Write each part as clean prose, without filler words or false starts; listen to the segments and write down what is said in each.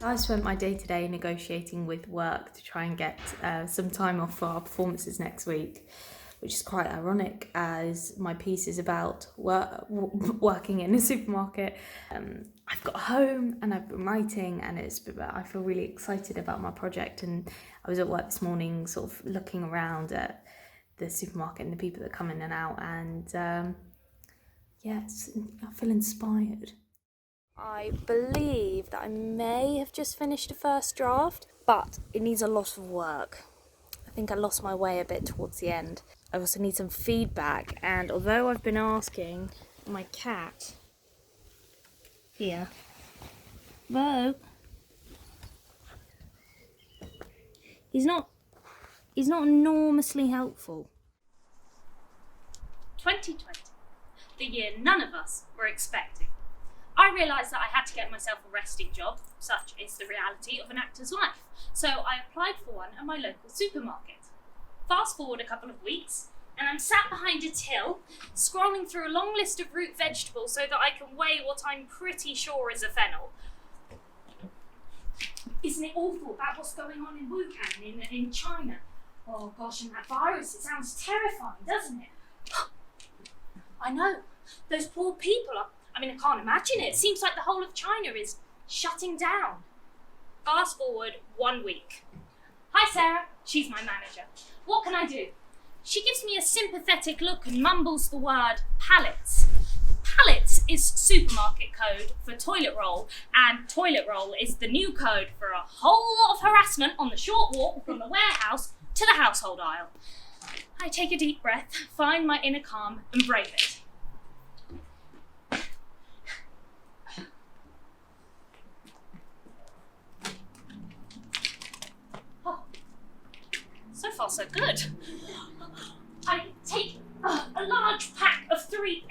I spent my day today negotiating with work to try and get some time off for our performances next week, which is quite ironic as my piece is about working in a supermarket. I've got home and I've been writing, and I feel really excited about my project. And I was at work this morning sort of looking around at the supermarket and the people that come in and out, and I feel inspired. I believe that I may have just finished a first draft, but it needs a lot of work. I think I lost my way a bit towards the end. I also need some feedback, and although I've been asking my cat here, Bo, he's not enormously helpful. 2020, the year none of us were expecting. I realised that I had to get myself a resting job, such is the reality of an actor's life, so I applied for one at my local supermarket. Fast forward a couple of weeks, and I'm sat behind a till, scrolling through a long list of root vegetables so that I can weigh what I'm pretty sure is a fennel. Isn't it awful about what's going on in Wuhan, in China? Oh gosh, and that virus, it sounds terrifying, doesn't it? I know, those poor people I can't imagine it. It seems like the whole of China is shutting down. Fast forward 1 week. Hi Sarah, she's my manager. What can I do? She gives me a sympathetic look and mumbles the word pallets. Pallets is supermarket code for toilet roll, and toilet roll is the new code for a whole lot of harassment on the short walk from the warehouse to the household aisle. I take a deep breath, find my inner calm and brave it. So far, so good. I take a large pack of three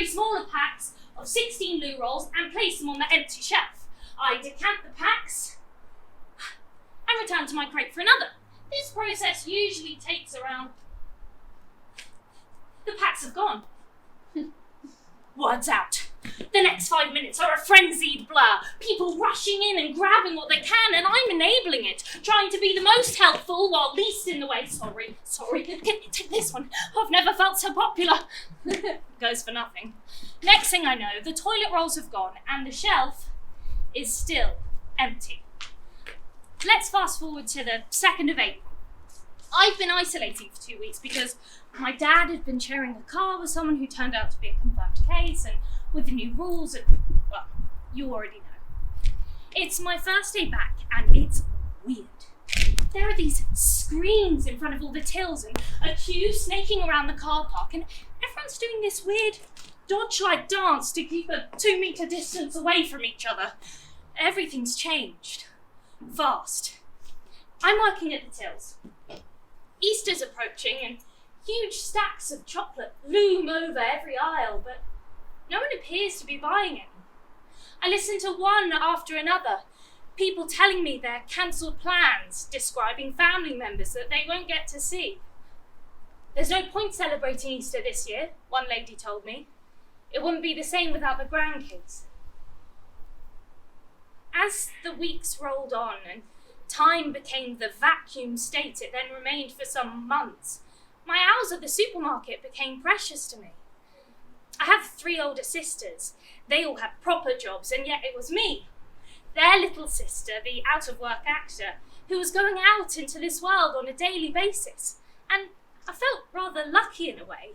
smaller packs of 16 loo rolls and place them on the empty shelf. I decant the packs and return to my crate for another. This process usually takes around... The packs have gone. Words out. The next 5 minutes are a frenzied blur. People rushing in and grabbing what they can, and I'm enabling it, trying to be the most helpful while least in the way. Sorry. Take this one. I've never felt so popular. Goes for nothing. Next thing I know, the toilet rolls have gone, and the shelf is still empty. Let's fast forward to the 2nd of April. I've been isolating for 2 weeks because my dad had been sharing a car with someone who turned out to be a confirmed case, and with the new rules, and, well, you already know. It's my first day back, and it's weird. There are these screens in front of all the tills, and a queue snaking around the car park, and everyone's doing this weird dodge-like dance to keep a 2-metre distance away from each other. Everything's changed. Fast. I'm working at the tills. Easter's approaching, and huge stacks of chocolate loom over every aisle, but no one appears to be buying it. I listen to one after another, people telling me their cancelled plans, describing family members that they won't get to see. There's no point celebrating Easter this year, one lady told me. It wouldn't be the same without the grandkids. As the weeks rolled on and time became the vacuum state it then remained for some months, my hours at the supermarket became precious to me. I have 3 older sisters. They all had proper jobs, and yet it was me, their little sister, the out-of-work actor, who was going out into this world on a daily basis. And I felt rather lucky in a way.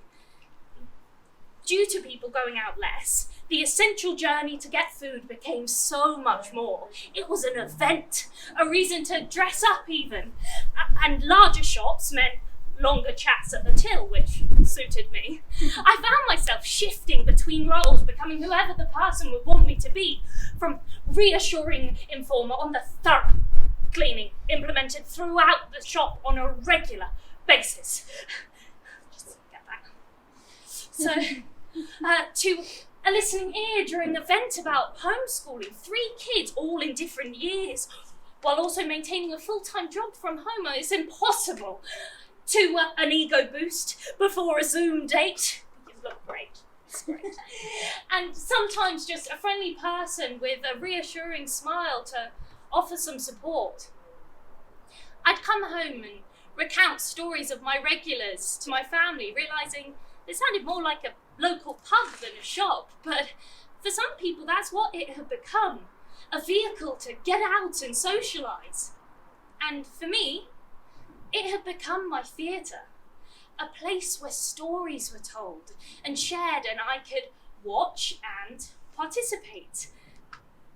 Due to people going out less, the essential journey to get food became so much more. It was an event, a reason to dress up even. And larger shops meant longer chats at the till, which suited me. I found myself shifting between roles, becoming whoever the person would want me to be, from reassuring informer on the thorough cleaning implemented throughout the shop on a regular basis. Just get that. So, to a listening ear during an event about homeschooling 3 kids, all in different years, while also maintaining a full-time job from home is impossible. To an ego boost before a Zoom date. You look great. It's great. and sometimes just a friendly person with a reassuring smile to offer some support. I'd come home and recount stories of my regulars to my family, realising it sounded more like a local pub than a shop, but for some people that's what it had become, a vehicle to get out and socialise. And for me, it had become my theatre, a place where stories were told and shared, and I could watch and participate.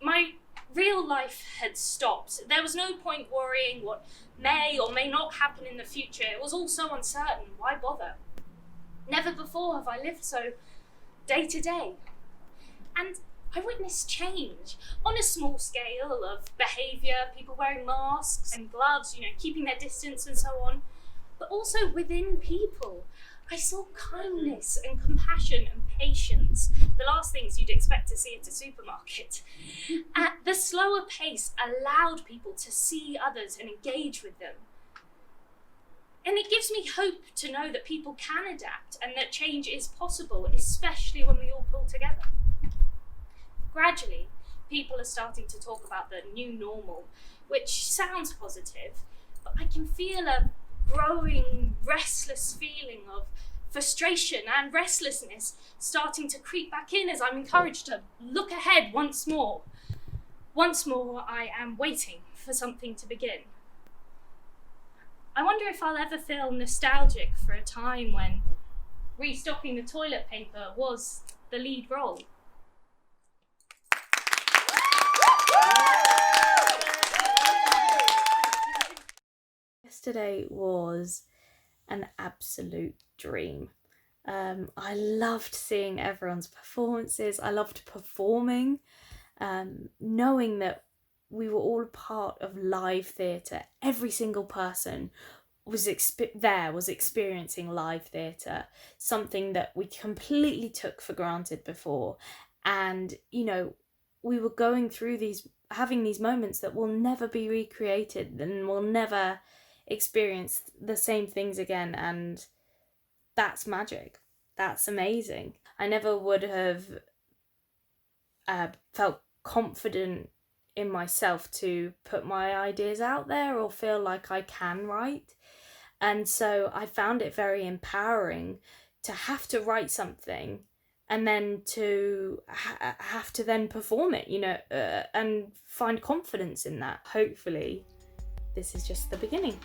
My real life had stopped. There was no point worrying what may or may not happen in the future. It was all so uncertain. Why bother? Never before have I lived so day to day. And I witnessed change on a small scale of behaviour, people wearing masks and gloves, keeping their distance and so on. But also within people, I saw kindness and compassion and patience, the last things you'd expect to see at a supermarket. The slower pace allowed people to see others and engage with them. And it gives me hope to know that people can adapt and that change is possible, especially when we all pull together. Gradually, people are starting to talk about the new normal, which sounds positive, but I can feel a growing, restless feeling of frustration and restlessness starting to creep back in as I'm encouraged to look ahead once more. Once more, I am waiting for something to begin. I wonder if I'll ever feel nostalgic for a time when restocking the toilet paper was the lead role. Yesterday was an absolute dream. I loved seeing everyone's performances. I loved performing, knowing that we were all a part of live theatre. Every single person was experiencing live theatre, something that we completely took for granted before. And, we were going through having these moments that will never be recreated and will never experience the same things again, and that's magic. That's amazing. I never would have felt confident in myself to put my ideas out there or feel like I can write, and so I found it very empowering to have to write something and then to have to then perform it, and find confidence in that. Hopefully this is just the beginning.